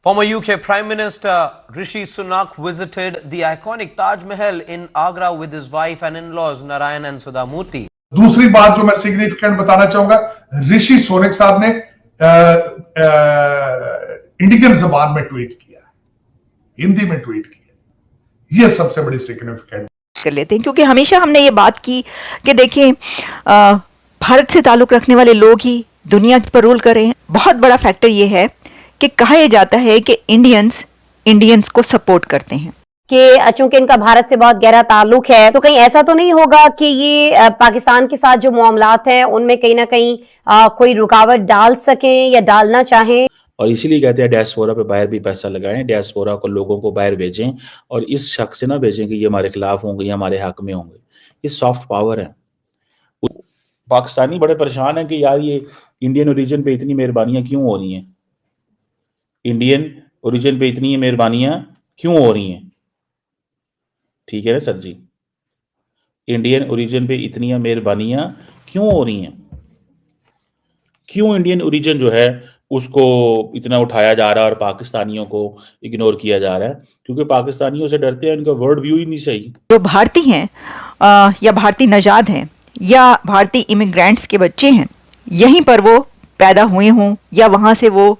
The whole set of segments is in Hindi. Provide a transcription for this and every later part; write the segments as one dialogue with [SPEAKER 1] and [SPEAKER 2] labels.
[SPEAKER 1] Former UK Prime Minister Rishi Sunak visited the iconic Taj Mahal in Agra with his wife and in-laws Narayan and Sudha Murthy.
[SPEAKER 2] दूसरी बात जो मैं सिग्निफिकेंट बताना चाहूंगा, ऋषि सोनक साहब ने इंडियन जबान में ट्वीट किया, हिंदी में ट्वीट किया। यह सबसे बड़ी सिग्निफिकेंट
[SPEAKER 3] कर लेते हैं, क्योंकि हमेशा हमने ये बात की कि देखिए भारत से ताल्लुक रखने वाले लोग ही दुनिया पर रूल कर रहे हैं। बहुत बड़ा फैक्टर ये है कि कहा यह जाता है कि इंडियंस को सपोर्ट करते हैं
[SPEAKER 4] कि चूंकि इनका भारत से बहुत गहरा ताल्लुक है, तो कहीं ऐसा तो नहीं होगा कि ये पाकिस्तान के साथ जो मामलात हैं उनमें कहीं ना कहीं कोई रुकावट डाल सकें या डालना चाहें।
[SPEAKER 5] और इसीलिए कहते हैं डायस्पोरा पे बाहर भी पैसा लगाएं, डायस्पोरा को लोगों को बाहर भेजें और इस शक से ना भेजें कि ये हमारे खिलाफ होंगे या हमारे हक में होंगे। ये सॉफ्ट पावर है। पाकिस्तानी बड़े परेशान हैं कि यार ये इंडियन ओरिजिन पे इतनी मेहरबानियां क्यों हो रही हैं, इंडियन ओरिजिन पे इतनी मेहरबानियां क्यों हो रही हैं। ठीक है ना सर जी, इंडियन ओरिजिन पे इतनी मेहरबानियां क्यों हो रही हैं, क्यों इंडियन ओरिजिन जो है उसको इतना उठाया जा रहा है और पाकिस्तानियों को इग्नोर किया जा रहा है, क्योंकि पाकिस्तानियों से डरते हैं, इनका वर्ल्ड व्यू ही नहीं सही।
[SPEAKER 3] जो भारतीय हैं या भारतीय नजाद हैं या भारतीय इमिग्रेंट्स के बच्चे हैं, यहीं पर वो पैदा हुए हों या वहाँ से वो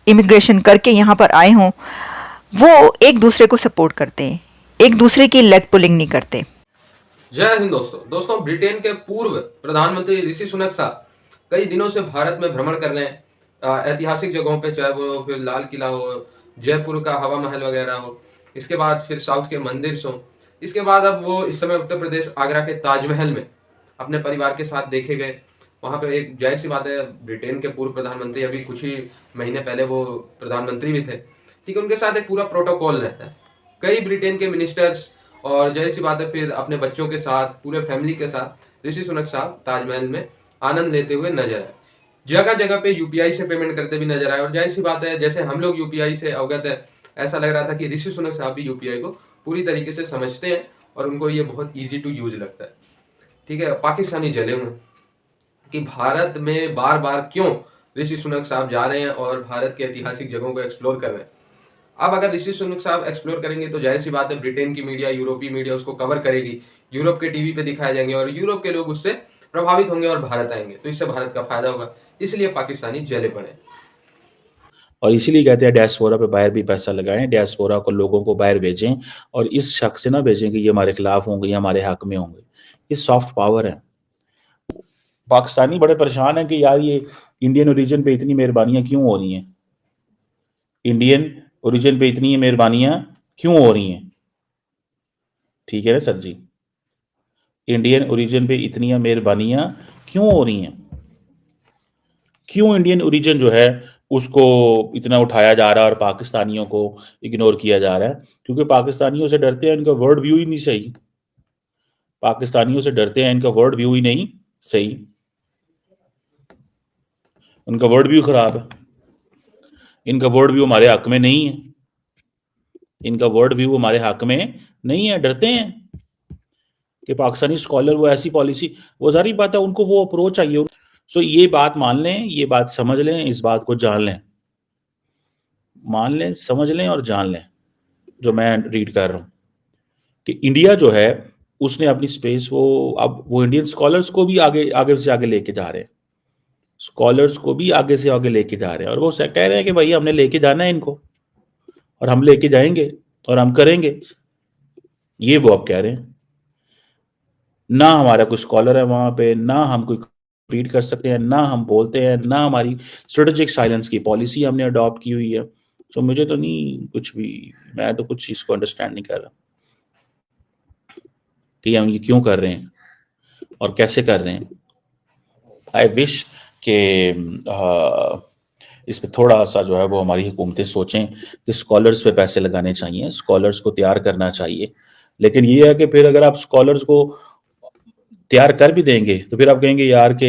[SPEAKER 3] इमिग्रेशन करके यहाँ पर आए हों, वो एक दूसरे को सपोर्ट करते हैं, एक दूसरे की लेग पुलिंग नहीं करते।
[SPEAKER 6] जय हिंद दोस्तों, ब्रिटेन के पूर्व प्रधानमंत्री ऋषि सुनक साहब कई दिनों से भारत में भ्रमण कर रहे हैं, ऐतिहासिक जगहों पे, चाहे वो फिर लाल किला हो, जयपुर का हवा महल वगैरह हो, इसके बाद फिर साउथ के मंदिर हो, इसके बाद अब वो इस समय उत्तर प्रदेश आगरा के ताजमहल में अपने परिवार के साथ देखे गए। वहाँ पे एक जाहिर सी बात है, ब्रिटेन के पूर्व प्रधानमंत्री अभी कुछ ही महीने पहले वो प्रधानमंत्री भी थे, ठीक है, उनके साथ एक पूरा प्रोटोकॉल रहता है। कई ब्रिटेन के मिनिस्टर्स और जाहिर सी बात है फिर अपने बच्चों के साथ, पूरे फैमिली के साथ ऋषि सुनक साहब ताजमहल में आनंद लेते हुए नजर आए। जगह जगह पे यूपीआई से पेमेंट करते भी नजर आए और जाहिर सी बात है जैसे हम लोग यूपीआई से अवगत है, ऐसा लग रहा था कि ऋषि सुनक साहब भी यूपीआई को पूरी तरीके से समझते हैं और उनको ये बहुत ईजी टू यूज लगता है। ठीक है, पाकिस्तानी जले हुए कि भारत में बार बार क्यों ऋषि सुनक साहब जा रहे हैं और भारत के ऐतिहासिक जगहों को एक्सप्लोर कर रहे हैं। अब अगर ऋषि सुनक साहब एक्सप्लोर करेंगे तो जाहिर सी बात है ब्रिटेन की मीडिया, यूरोपीय मीडिया उसको कवर करेगी, यूरोप के टीवी पे दिखाए जाएंगे और यूरोप के लोग उससे प्रभावित होंगे और भारत आएंगे, तो इससे भारत का फायदा होगा। इसलिए पाकिस्तानी जले पड़े
[SPEAKER 5] और इसीलिए कहते हैं डायस्पोरा पे बाहर भी पैसा लगाएं, डायस्पोरा को लोगों को बाहर भेजें और इस शक से ना भेजें कि ये हमारे खिलाफ होंगे या हमारे हक में होंगे। ये सॉफ्ट पावर है। पाकिस्तानी बड़े परेशान हैं कि यार ये इंडियन ओरिजिन पे इतनी मेहरबानियां क्यों हो रही हैं, इंडियन ओरिजिन पे इतनी मेहरबानियां क्यों हो रही हैं। ठीक है ना सर जी, इंडियन ओरिजिन पे इतनी मेहरबानियां क्यों हो रही हैं, क्यों इंडियन ओरिजिन जो है उसको इतना उठाया जा रहा है और पाकिस्तानियों को इग्नोर किया जा रहा है, क्योंकि पाकिस्तानियों से डरते हैं, इनका वर्ल्ड व्यू ही नहीं सही। पाकिस्तानियों से डरते हैं, इनका वर्ल्ड व्यू ही नहीं सही, उनका वर्ल्ड व्यू खराब है, इनका वर्ल्ड व्यू हमारे हक में नहीं है, इनका वर्ल्ड व्यू हमारे हक में नहीं है। डरते हैं कि पाकिस्तानी स्कॉलर वो ऐसी पॉलिसी, वो सारी बात है, उनको वो अप्रोच चाहिए। सो ये बात मान लें, ये बात समझ लें, इस बात को जान लें, मान लें, समझ लें और जान लें जो मैं रीड कर रहा हूं कि इंडिया जो है उसने अपनी स्पेस अब वो इंडियन स्कॉलर्स को भी आगे से आगे लेके जा रहे हैं, स्कॉलर्स को भी आगे से आगे लेके जा रहे हैं और वो कह रहे हैं कि भाई हमने लेके जाना है इनको और हम लेके जाएंगे और हम करेंगे। ये वो अब कह रहे हैं। ना हमारा कोई स्कॉलर है वहां पे, ना हम कोई रीड कर सकते हैं, ना हम बोलते हैं, ना हमारी स्ट्रेटेजिक साइलेंस की पॉलिसी हमने अडॉप्ट की हुई है। तो मुझे तो नहीं कुछ भी, मैं तो कुछ चीज को अंडरस्टैंड नहीं कर रहा कि हम ये क्यों कर रहे हैं और कैसे कर रहे हैं। आई विश कि इस पे थोड़ा सा जो है वो हमारी हुकूमतें सोचें कि स्कॉलर्स पे पैसे लगाने चाहिए, स्कॉलर्स को तैयार करना चाहिए। लेकिन ये है कि फिर अगर आप स्कॉलर्स को तैयार कर भी देंगे तो फिर आप कहेंगे यार कि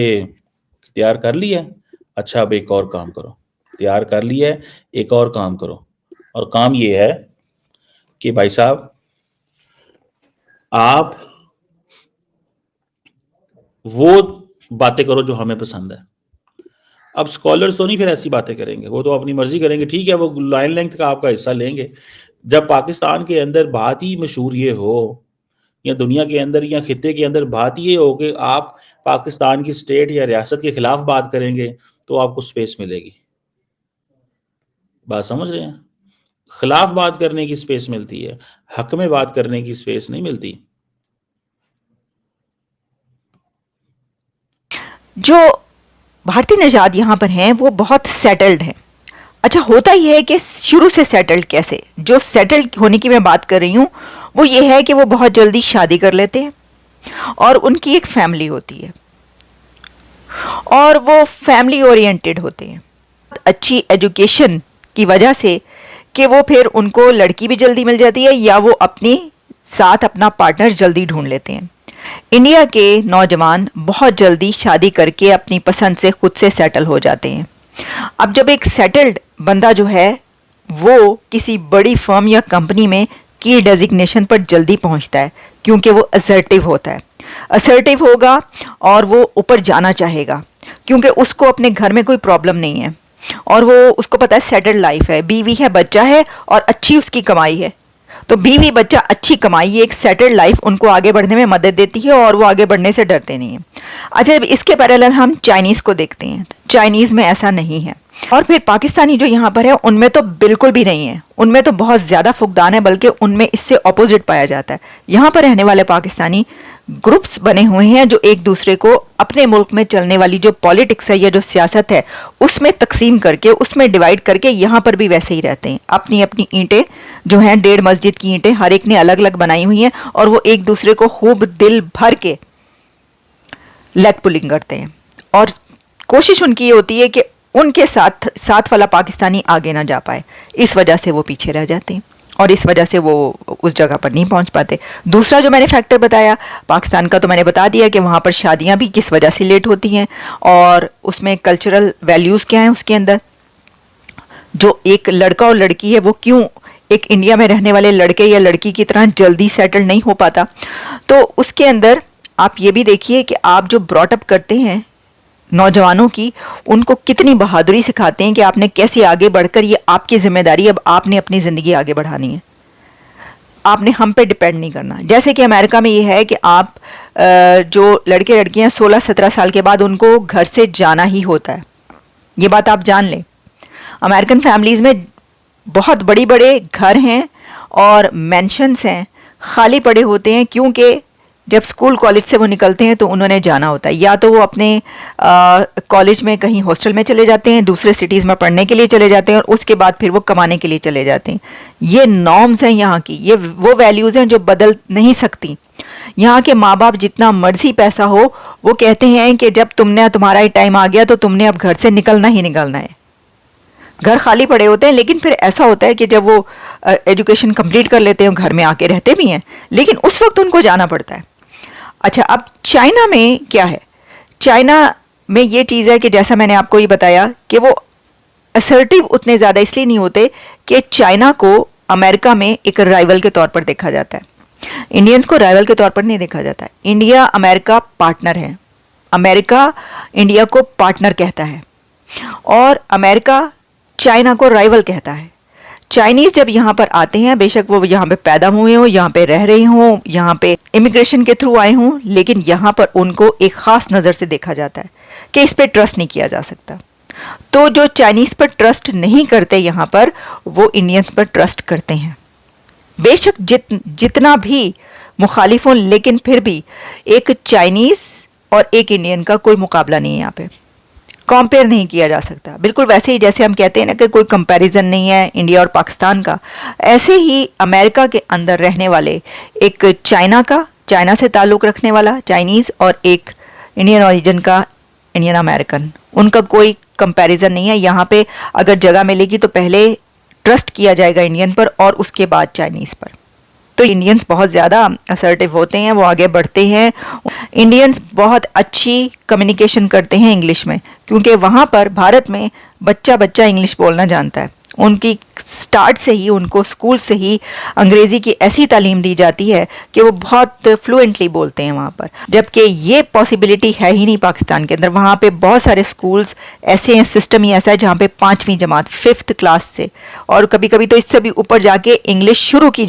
[SPEAKER 5] तैयार कर लिया, अच्छा अब एक और काम करो, तैयार कर लिया है, एक और काम करो। और काम ये है कि भाई साहब आप वो बातें करो जो हमें पसंद है, अब स्कॉलर्स तो नहीं फिर ऐसी बातें करेंगे, वो तो अपनी मर्जी करेंगे, ठीक है, वो लाइन लेंथ का आपका हिस्सा लेंगे। जब पाकिस्तान के अंदर बात ही मशहूर ये हो, या दुनिया के अंदर या खित्ते के अंदर बात ये हो कि आप पाकिस्तान की स्टेट या रियासत के खिलाफ बात करेंगे, तो आपको स्पेस मिलेगी। बात समझ रहे हैं? खिलाफ बात करने की स्पेस मिलती है, हक में बात करने की स्पेस नहीं मिलती।
[SPEAKER 3] जो भारतीय नजाद यहाँ पर हैं वो बहुत सेटल्ड हैं। अच्छा, होता ही है कि शुरू से सेटल्ड कैसे, जो सेटल्ड होने की मैं बात कर रही हूँ वो ये है कि वो बहुत जल्दी शादी कर लेते हैं और उनकी एक फैमिली होती है और वो फैमिली ओरिएंटेड होते हैं। अच्छी एजुकेशन की वजह से कि वो फिर उनको लड़की भी जल्दी मिल जाती है या वो अपने साथ अपना पार्टनर जल्दी ढूंढ लेते हैं। इंडिया के नौजवान बहुत जल्दी शादी करके अपनी पसंद से खुद से सेटल हो जाते हैं। अब जब एक सेटल्ड बंदा जो है वो किसी बड़ी फर्म या कंपनी में की डेजिग्नेशन पर जल्दी पहुंचता है क्योंकि वो असर्टिव होता है, असर्टिव होगा और वो ऊपर जाना चाहेगा क्योंकि उसको अपने घर में कोई प्रॉब्लम नहीं है और वो उसको पता है सेटल्ड लाइफ है, बीवी है, बच्चा है और अच्छी उसकी कमाई है। तो बीवी, बच्चा, अच्छी कमाई, ये एक सेटल्ड लाइफ उनको आगे बढ़ने में मदद देती है और वो आगे बढ़ने से डरते नहीं हैं। अच्छा, इसके पैरेलल हम चाइनीज़ को देखते हैं, चाइनीज़ में ऐसा नहीं है। और फिर पाकिस्तानी जो यहाँ पर है उनमें तो बिल्कुल भी नहीं है, उनमें तो बहुत ज़्यादा फुकदान है, बल्कि उनमें इससे ऑपोजिट पाया जाता है। यहाँ पर रहने वाले पाकिस्तानी ग्रुप्स बने हुए हैं जो एक दूसरे को अपने मुल्क में चलने वाली जो पॉलिटिक्स है या जो सियासत है उसमें तकसीम करके, उसमें डिवाइड करके यहाँ पर भी वैसे ही रहते हैं। अपनी अपनी ईंटें जो हैं, 1.5 मस्जिद की ईंटें हर एक ने अलग अलग बनाई हुई हैं और वो एक दूसरे को खूब दिल भर के लेग पुलिंग करते हैं और कोशिश उनकी ये होती है कि उनके साथ वाला पाकिस्तानी आगे ना जा पाए, इस वजह से वो पीछे रह जाते हैं और इस वजह से वो उस जगह पर नहीं पहुंच पाते। दूसरा जो मैंने फैक्टर बताया पाकिस्तान का, तो मैंने बता दिया कि वहाँ पर शादियाँ भी किस वजह से लेट होती हैं और उसमें कल्चरल वैल्यूज़ क्या हैं उसके अंदर। जो एक लड़का और लड़की है वो क्यों एक इंडिया में रहने वाले लड़के या लड़की की तरह जल्दी सेटल नहीं हो पाता, तो उसके अंदर आप ये भी देखिए कि आप जो ब्रॉटअप करते हैं नौजवानों की, उनको कितनी बहादुरी सिखाते हैं कि आपने कैसे आगे बढ़कर, ये आपकी जिम्मेदारी, अब आपने अपनी ज़िंदगी आगे बढ़ानी है, आपने हम पे डिपेंड नहीं करना। जैसे कि अमेरिका में ये है कि आप जो लड़के लड़कियां 16-17 साल के बाद उनको घर से जाना ही होता है, ये बात आप जान लें। अमेरिकन फैमिलीज़ में बहुत बड़ी बड़े घर हैं और मैंशंस हैं, खाली पड़े होते हैं क्योंकि जब स्कूल कॉलेज से वो निकलते हैं तो उन्होंने जाना होता है, या तो वो अपने कॉलेज में कहीं हॉस्टल में चले जाते हैं, दूसरे सिटीज़ में पढ़ने के लिए चले जाते हैं और उसके बाद फिर वो कमाने के लिए चले जाते हैं। ये नॉर्म्स हैं यहाँ की, ये वो वैल्यूज़ हैं जो बदल नहीं सकती। यहाँ के माँ बाप जितना मर्जी पैसा हो वो कहते हैं कि जब तुम्हारा ही टाइम आ गया तो तुमने अब घर से निकलना ही निकलना है। घर खाली पड़े होते हैं, लेकिन फिर ऐसा होता है कि जब वो एजुकेशन कंप्लीट कर लेते हैं घर में आके रहते भी हैं, लेकिन उस वक्त उनको जाना पड़ता है। अच्छा, अब चाइना में क्या है? चाइना में ये चीज़ है कि जैसा मैंने आपको ये बताया कि वो असर्टिव उतने ज़्यादा इसलिए नहीं होते कि चाइना को अमेरिका में एक राइवल के तौर पर देखा जाता है। इंडियंस को राइवल के तौर पर नहीं देखा जाता है। इंडिया अमेरिका पार्टनर है, अमेरिका इंडिया को पार्टनर कहता है और अमेरिका चाइना को राइवल कहता है। चाइनीज़ जब यहाँ पर आते हैं, बेशक वो यहाँ पे पैदा हुए हों, यहाँ पे रह रहे हों, यहाँ पे इमिग्रेशन के थ्रू आए हों, लेकिन यहाँ पर उनको एक ख़ास नज़र से देखा जाता है कि इस पे ट्रस्ट नहीं किया जा सकता। तो जो चाइनीज़ पर ट्रस्ट नहीं करते यहाँ पर, वो इंडियंस पर ट्रस्ट करते हैं। बेशक जितना भी मुखालिफ हों, लेकिन फिर भी एक चाइनीज़ और एक इंडियन का कोई मुकाबला नहीं है, यहाँ पे कंपेयर नहीं किया जा सकता। बिल्कुल वैसे ही जैसे हम कहते हैं ना कि कोई कंपैरिजन नहीं है इंडिया और पाकिस्तान का, ऐसे ही अमेरिका के अंदर रहने वाले एक चाइना से ताल्लुक़ रखने वाला चाइनीज़ और एक इंडियन ओरिजिन का इंडियन अमेरिकन, उनका कोई कंपैरिजन नहीं है। यहाँ पे अगर जगह मिलेगी तो पहले ट्रस्ट किया जाएगा इंडियन पर और उसके बाद चाइनीज़ पर। तो इंडियंस बहुत ज़्यादा असर्टिव होते हैं, वो आगे बढ़ते हैं। इंडियंस बहुत अच्छी कम्युनिकेशन करते हैं इंग्लिश में, क्योंकि वहाँ पर भारत में बच्चा इंग्लिश बोलना जानता है। उनकी स्टार्ट से ही उनको स्कूल से ही अंग्रेजी की ऐसी तालीम दी जाती है कि वो बहुत फ्लुएंटली बोलते हैं वहाँ पर, जबकि ये पॉसिबिलिटी है ही नहीं पाकिस्तान के अंदर। वहाँ पे बहुत सारे स्कूल्स ऐसे हैं, सिस्टम ही ऐसा है जहाँ पे 5वीं जमात 5th क्लास से और कभी कभी तो इससे भी ऊपर जाके इंग्लिश शुरू की